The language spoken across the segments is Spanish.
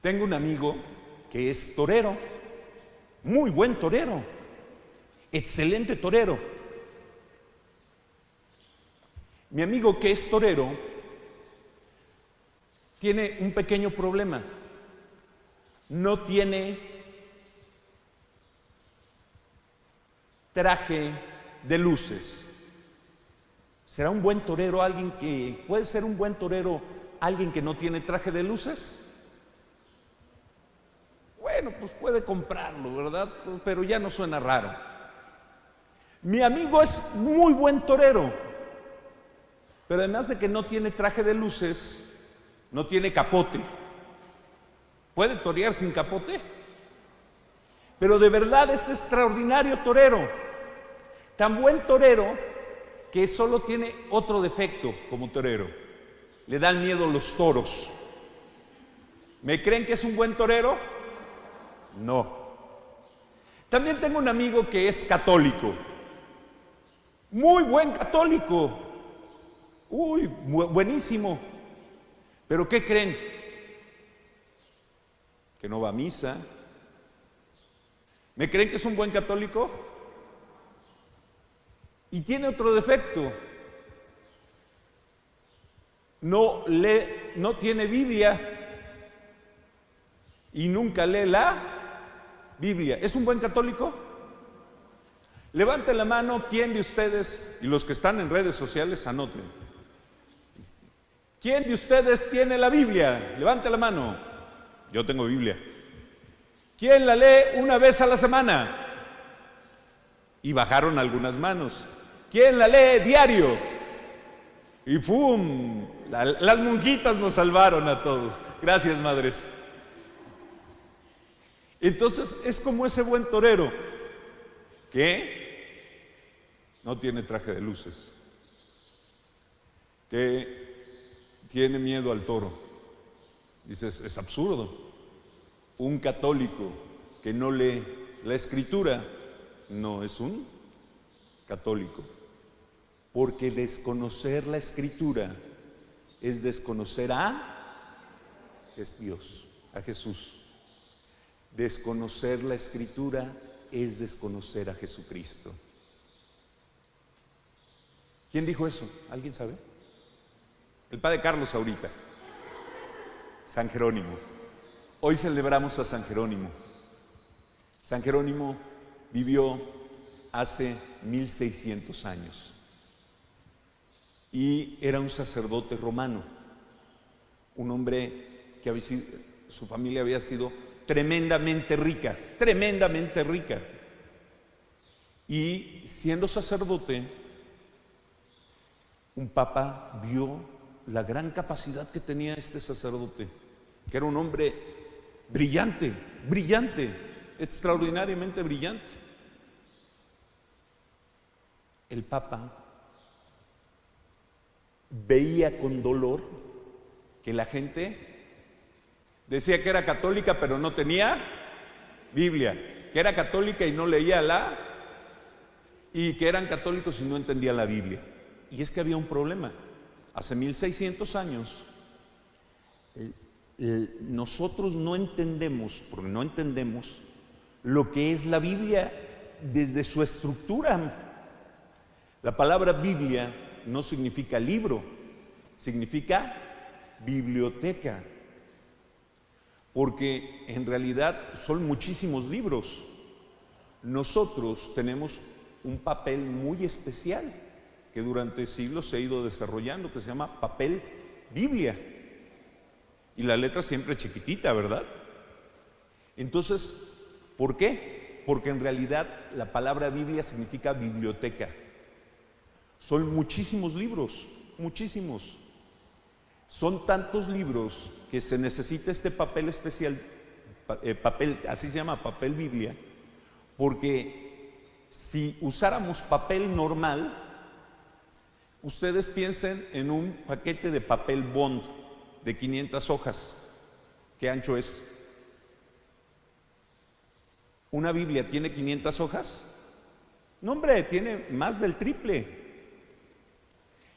Tengo un amigo que es torero, muy buen torero, excelente torero. Mi amigo que es torero tiene un pequeño problema. No tiene traje de luces. ¿Será un buen torero alguien que puede ser un buen torero alguien que no tiene traje de luces? Bueno, pues puede comprarlo, ¿verdad? Pero ya no suena raro. Mi amigo es muy buen torero, pero además de que no tiene traje de luces, no tiene capote. ¿Puede torear sin capote? Pero de verdad es extraordinario torero. Tan buen torero que solo tiene otro defecto como torero. Le dan miedo los toros. ¿Me creen que es un buen torero? No. También tengo un amigo que es católico. Muy buen católico. Uy, buenísimo. ¿Pero qué creen? Que no va a misa. ¿Me creen que es un buen católico? Y tiene otro defecto. No tiene Biblia y nunca lee la Biblia. ¿Es un buen católico? Levante la mano, ¿quién de ustedes, y los que están en redes sociales, anoten? ¿Quién de ustedes tiene la Biblia? Levante la mano. Yo tengo Biblia. ¿Quién la lee una vez a la semana? Y bajaron algunas manos. ¿Quién la lee diario? Y ¡pum! Las monjitas nos salvaron a todos. Gracias, madres. Entonces es como ese buen torero que no tiene traje de luces, que tiene miedo al toro. Dices, es absurdo. Un católico que no lee la Escritura no es un católico, porque desconocer la Escritura es desconocer a Dios, a Jesús. Desconocer la Escritura es desconocer a Jesucristo. ¿Quién dijo eso? ¿Alguien sabe? El padre Carlos ahorita. San Jerónimo. Hoy celebramos a San Jerónimo. San Jerónimo vivió hace 1600 años y era un sacerdote romano, un hombre que su familia había sido tremendamente rica, y siendo sacerdote, un papa vio la gran capacidad que tenía este sacerdote, que era un hombre brillante, extraordinariamente brillante. El papa veía con dolor que la gente decía que era católica pero no tenía Biblia, que era católica y no leía y que eran católicos y no entendían la Biblia. Y es que había un problema. Hace 1600 años nosotros no entendemos, porque no entendemos lo que es la Biblia desde su estructura. La palabra Biblia no significa libro, significa biblioteca, porque en realidad son muchísimos libros. Nosotros tenemos un papel muy especial que durante siglos se ha ido desarrollando, que se llama papel Biblia, y la letra siempre chiquitita, ¿verdad? Entonces, ¿por qué? Porque en realidad la palabra Biblia significa biblioteca. Son muchísimos libros, muchísimos. Son tantos libros que se necesita este papel especial, así se llama, papel Biblia, porque si usáramos papel normal, ustedes piensen en un paquete de papel bond de 500 hojas. ¿Qué ancho es? ¿Una Biblia tiene 500 hojas? No, hombre, tiene más del triple.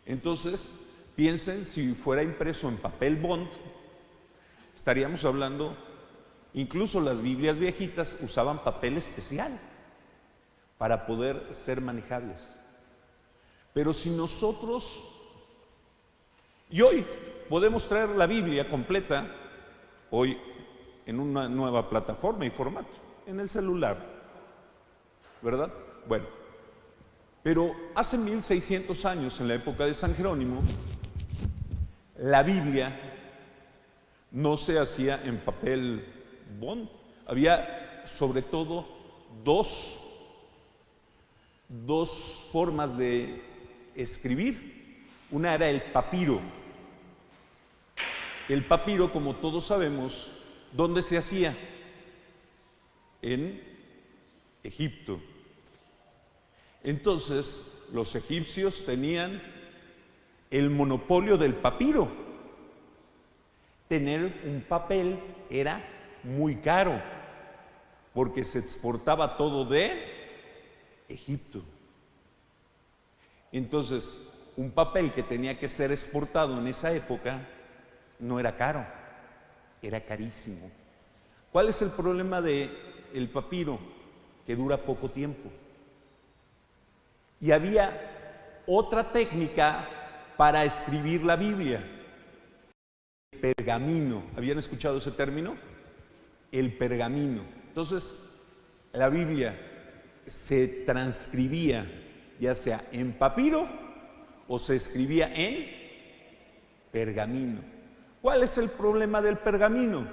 Entonces, piensen, si fuera impreso en papel bond, estaríamos hablando Incluso las Biblias viejitas usaban papel especial para poder ser manejables. Pero si nosotros, y hoy podemos traer la Biblia completa, hoy en una nueva plataforma y formato, en el celular, ¿verdad? Bueno, pero hace 1600 años, en la época de San Jerónimo, la Biblia no se hacía en papel bond. Había sobre todo dos formas de escribir. Una era el papiro. El papiro, como todos sabemos, ¿dónde se hacía? En Egipto. Entonces, los egipcios tenían el monopolio del papiro. Tener un papel era muy caro, porque se exportaba todo de Egipto. Entonces, un papel que tenía que ser exportado en esa época no era caro, era carísimo. ¿Cuál es el problema del papiro? Que dura poco tiempo. Y había otra técnica para escribir la Biblia: el pergamino. ¿Habían escuchado ese término? El pergamino. Entonces, la Biblia se transcribía ya sea en papiro o se escribía en pergamino. ¿Cuál es el problema del pergamino?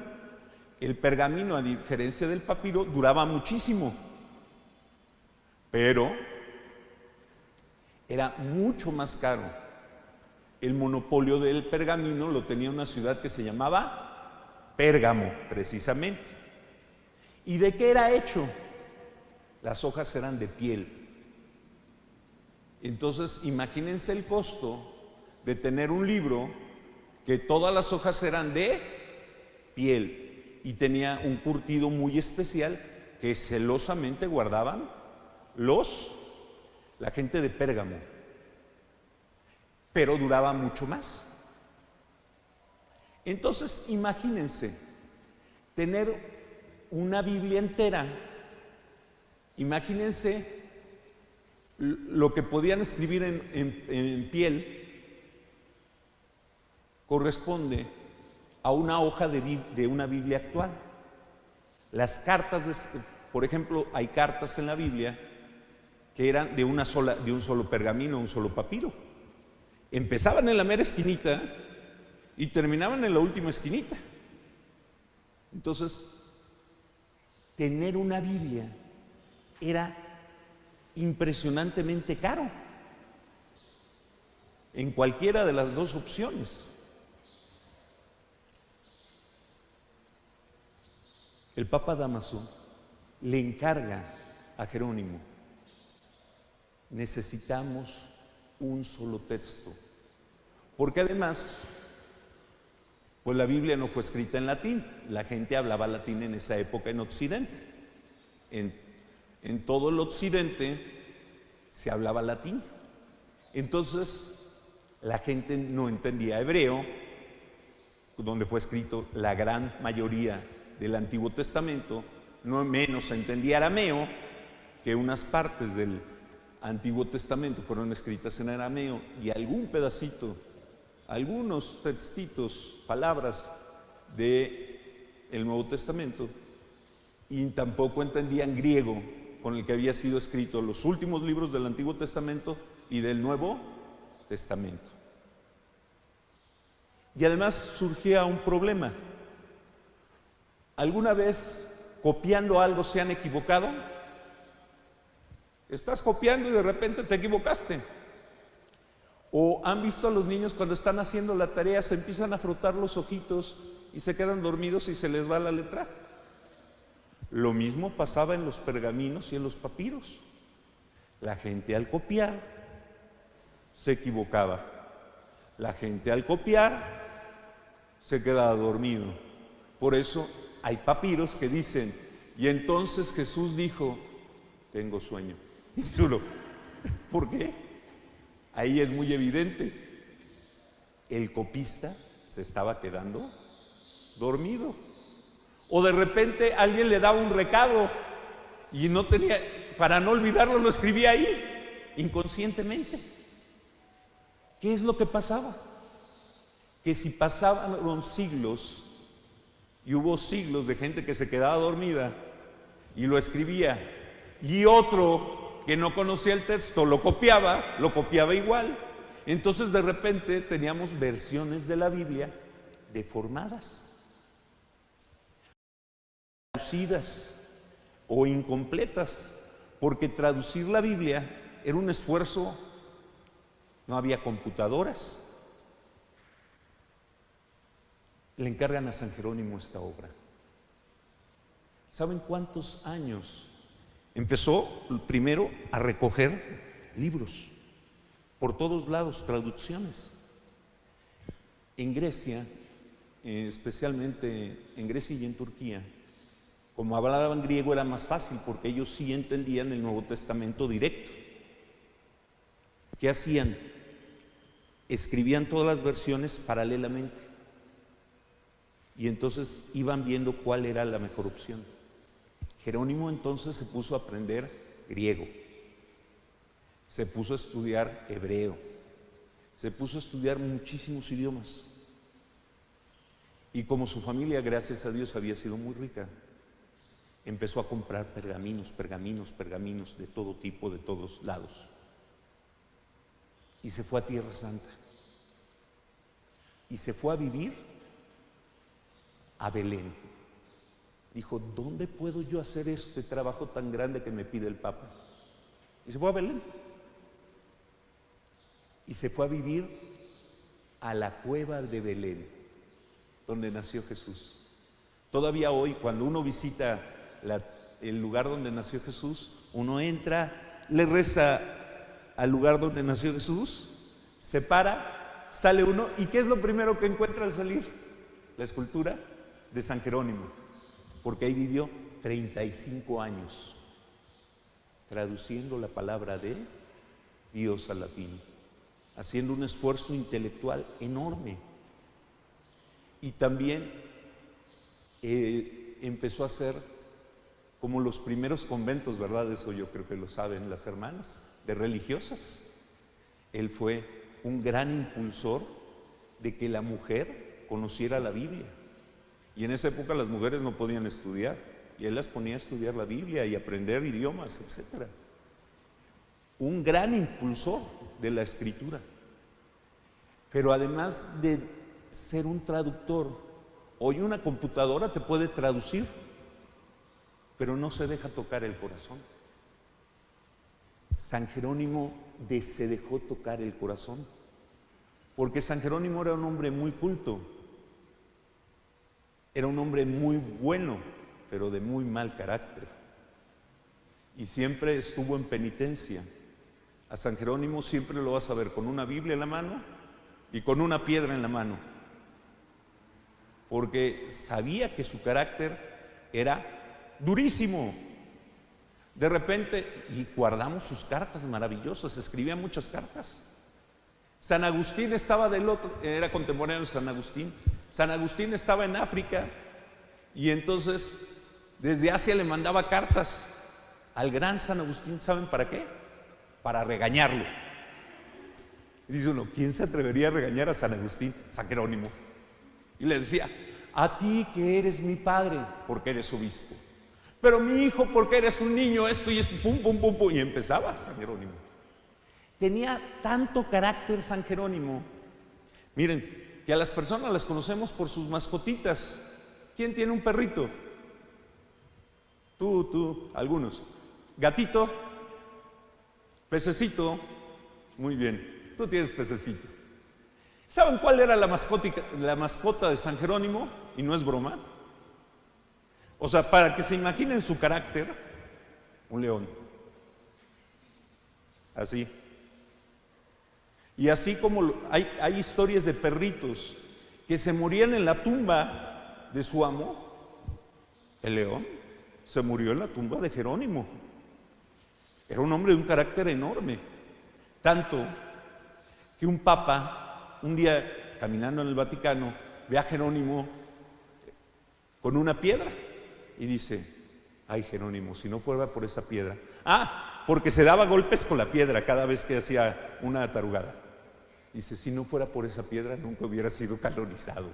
El pergamino, a diferencia del papiro, duraba muchísimo, pero era mucho más caro. El monopolio del pergamino lo tenía una ciudad que se llamaba Pérgamo, precisamente. ¿Y de qué era hecho? Las hojas eran de piel. Entonces, imagínense el costo de tener un libro que todas las hojas eran de piel y tenía un curtido muy especial que celosamente guardaban la gente de Pérgamo, pero duraba mucho más. Entonces, imagínense tener una Biblia entera. Imagínense lo que podían escribir en piel. Corresponde a una hoja de una Biblia actual. Las cartas, por ejemplo, hay cartas en la Biblia que eran de un solo pergamino, un solo papiro. Empezaban en la mera esquinita y terminaban en la última esquinita. Entonces, tener una Biblia era impresionantemente caro en cualquiera de las dos opciones. El Papa Dámaso le encarga a Jerónimo: necesitamos un solo texto, porque además, pues la Biblia no fue escrita en latín. La gente hablaba latín en esa época en Occidente. En todo el Occidente se hablaba latín. Entonces, la gente no entendía hebreo, donde fue escrito la gran mayoría del Antiguo Testamento, no menos entendía arameo, que unas partes del Antiguo Testamento fueron escritas en arameo, y algún pedacito, algunos textitos, palabras del Nuevo Testamento, y tampoco entendían griego, con el que había sido escrito los últimos libros del Antiguo Testamento y del Nuevo Testamento. Y además surgía un problema. ¿Alguna vez copiando algo se han equivocado? Estás copiando y de repente te equivocaste. ¿O han visto a los niños cuando están haciendo la tarea, se empiezan a frotar los ojitos y se quedan dormidos y se les va la letra? Lo mismo pasaba en los pergaminos y en los papiros. La gente al copiar se equivocaba. La gente al copiar se quedaba dormido. Por eso hay papiros que dicen: y entonces Jesús dijo, tengo sueño. Y uno, ¿por qué? Ahí es muy evidente. El copista se estaba quedando dormido. O de repente alguien le daba un recado y no tenía, para no olvidarlo, lo escribía ahí, inconscientemente. ¿Qué es lo que pasaba? Que si pasaron siglos y hubo siglos de gente que se quedaba dormida y lo escribía, y otro que no conocía el texto lo copiaba igual. Entonces de repente teníamos versiones de la Biblia deformadas, traducidas o incompletas, porque traducir la Biblia era un esfuerzo, no había computadoras. Le encargan a San Jerónimo esta obra. ¿Saben cuántos años? Empezó primero a recoger libros por todos lados, traducciones. En Grecia, especialmente en Grecia y en Turquía, como hablaban griego era más fácil porque ellos sí entendían el Nuevo Testamento directo. ¿Qué hacían? Escribían todas las versiones paralelamente y entonces iban viendo cuál era la mejor opción. Jerónimo entonces se puso a aprender griego, se puso a estudiar hebreo, se puso a estudiar muchísimos idiomas. Y como su familia, gracias a Dios, había sido muy rica, empezó a comprar pergaminos de todo tipo, de todos lados. Y se fue a Tierra Santa. Y se fue a vivir a Belén. Dijo, ¿dónde puedo yo hacer este trabajo tan grande que me pide el Papa? Y se fue a Belén. Y se fue a vivir a la cueva de Belén, donde nació Jesús. Todavía hoy, cuando uno visita el lugar donde nació Jesús, uno entra, le reza al lugar donde nació Jesús, se para, sale uno, ¿y qué es lo primero que encuentra al salir? La escultura de San Jerónimo, porque ahí vivió 35 años traduciendo la palabra de Dios al latín, haciendo un esfuerzo intelectual enorme. Y también empezó a hacer como los primeros conventos, ¿verdad? Eso yo creo que lo saben las hermanas, de religiosas. Él fue un gran impulsor de que la mujer conociera la Biblia. Y en esa época las mujeres no podían estudiar, y él las ponía a estudiar la Biblia y aprender idiomas, etc. Un gran impulsor de la escritura. Pero además de ser un traductor, hoy una computadora te puede traducir, pero no se deja tocar el corazón. San Jerónimo se dejó tocar el corazón, porque San Jerónimo era un hombre muy culto, era un hombre muy bueno, pero de muy mal carácter, y siempre estuvo en penitencia. A San Jerónimo siempre lo vas a ver con una Biblia en la mano y con una piedra en la mano, porque sabía que su carácter era durísimo. De repente, y guardamos sus cartas maravillosas, escribía muchas cartas. San Agustín estaba del otro, era contemporáneo de San Agustín. San Agustín estaba en África y entonces desde Asia le mandaba cartas al gran San Agustín. ¿Saben para qué? Para regañarlo. Y dice uno, ¿quién se atrevería a regañar a San Agustín? San Jerónimo. Y le decía, a ti que eres mi padre, porque eres obispo, pero mi hijo, porque eres un niño, esto y eso, pum, pum, pum, pum, y empezaba San Jerónimo. Tenía tanto carácter San Jerónimo. Miren, que a las personas las conocemos por sus mascotitas. ¿Quién tiene un perrito? Tú, algunos. Gatito, pececito, muy bien, tú tienes pececito. ¿Saben cuál era la mascota de San Jerónimo? Y no es broma. O sea, para que se imaginen su carácter, un león. Así. Y así como hay historias de perritos que se morían en la tumba de su amo, el león se murió en la tumba de Jerónimo. Era un hombre de un carácter enorme. Tanto que un papa, un día caminando en el Vaticano, ve a Jerónimo con una piedra. y dice, ay Jerónimo, si no fuera por esa piedra. Porque se daba golpes con la piedra cada vez que hacía una tarugada. Dice, si no fuera por esa piedra nunca hubiera sido canonizado.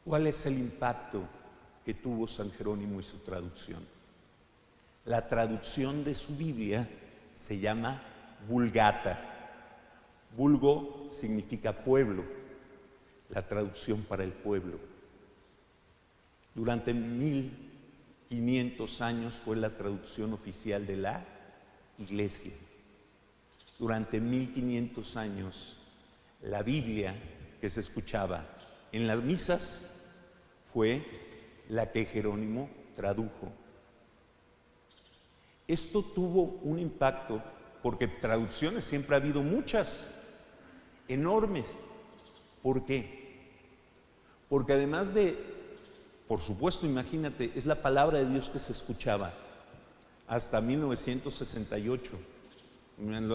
¿Cuál es el impacto que tuvo San Jerónimo y su traducción? La traducción de su Biblia se llama Vulgata. Vulgo significa pueblo, la traducción para el pueblo. Durante 1500 años fue la traducción oficial de la Iglesia. Durante 1500 años la Biblia que se escuchaba en las misas fue la que Jerónimo tradujo. Esto tuvo un impacto porque traducciones siempre ha habido muchas, enormes. ¿Por qué? Porque además de, por supuesto, imagínate, es la palabra de Dios que se escuchaba hasta 1968,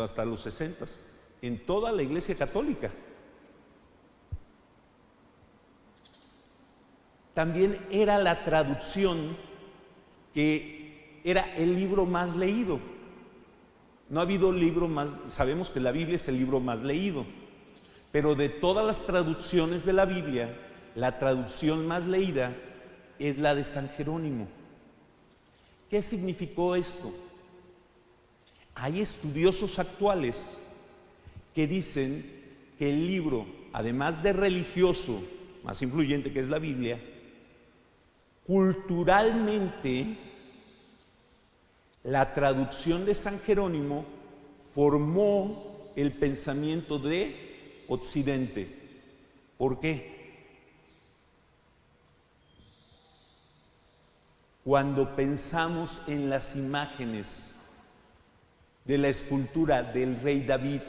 hasta los 60, en toda la Iglesia Católica. También era la traducción que era el libro más leído. No ha habido libro más, sabemos que la Biblia es el libro más leído, pero de todas las traducciones de la Biblia, la traducción más leída es la de San Jerónimo. ¿Qué significó esto? Hay estudiosos actuales que dicen que el libro, además de religioso, más influyente que es la Biblia, culturalmente, la traducción de San Jerónimo formó el pensamiento de Occidente. ¿Por qué? Cuando pensamos en las imágenes de la escultura del rey David,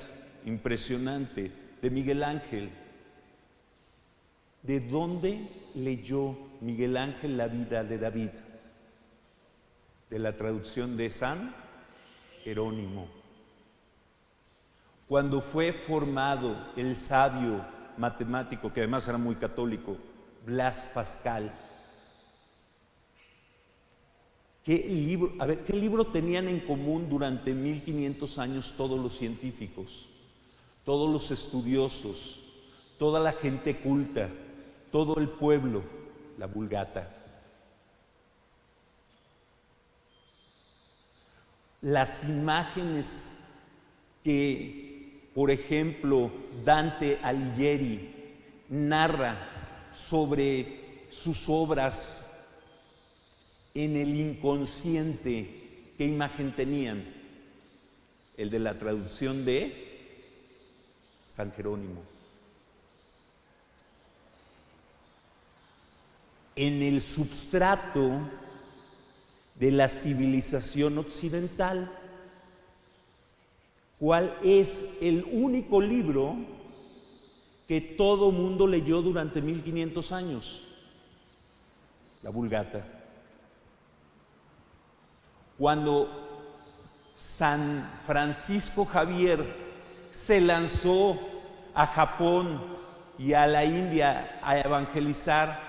impresionante, de Miguel Ángel, ¿de dónde leyó Miguel Ángel la vida de David? De la traducción de San Jerónimo. Cuando fue formado el sabio matemático, que además era muy católico, Blas Pascal, ¿qué libro tenían en común durante 1500 años todos los científicos, todos los estudiosos, toda la gente culta, todo el pueblo? La Vulgata. Las imágenes que, por ejemplo, Dante Alighieri narra sobre sus obras en el inconsciente, ¿qué imagen tenían? El de la traducción de San Jerónimo. En el substrato de la civilización occidental, ¿cuál es el único libro que todo mundo leyó durante 1500 años? La Vulgata. Cuando San Francisco Javier se lanzó a Japón y a la India a evangelizar,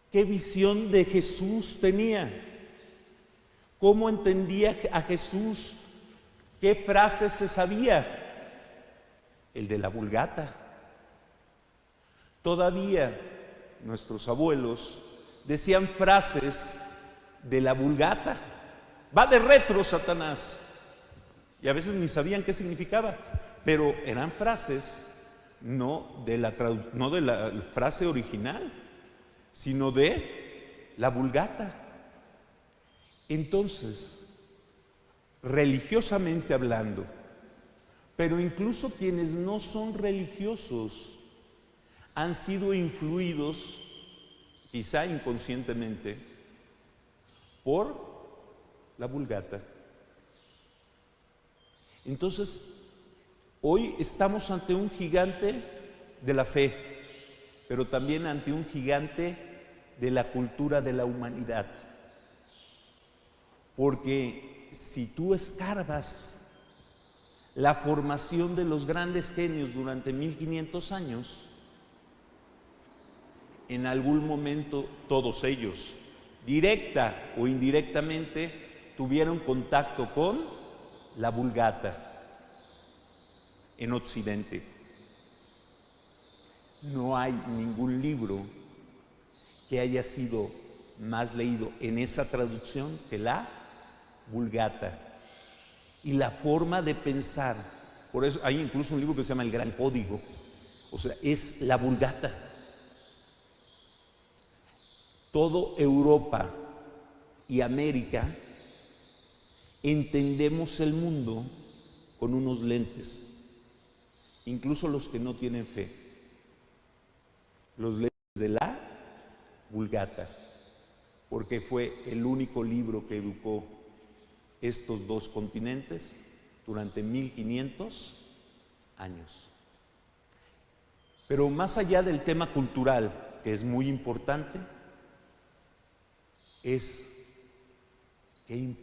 ¿qué visión de Jesús tenía? ¿Cómo entendía a Jesús? ¿Qué frases se sabía? El de la Vulgata. Todavía nuestros abuelos decían frases de la Vulgata. Va de retro, Satanás. Y a veces ni sabían qué significaba, pero eran frases no de la frase original, sino de la Vulgata. Entonces, religiosamente hablando, pero incluso quienes no son religiosos han sido influidos, quizá inconscientemente, por la Vulgata. Entonces, hoy estamos ante un gigante de la fe, pero también ante un gigante de la cultura de la humanidad. Porque si tú escarbas la formación de los grandes genios durante 1500 años, en algún momento todos ellos, directa o indirectamente, tuvieron contacto con la Vulgata en Occidente. No hay ningún libro que haya sido más leído en esa traducción que la Vulgata. Y la forma de pensar, por eso hay incluso un libro que se llama El Gran Código, o sea, es la Vulgata. Todo Europa y América entendemos el mundo con unos lentes, incluso los que no tienen fe, los lentes de la Vulgata, porque fue el único libro que educó estos dos continentes durante 1500 años. Pero más allá del tema cultural, que es muy importante, es qué importante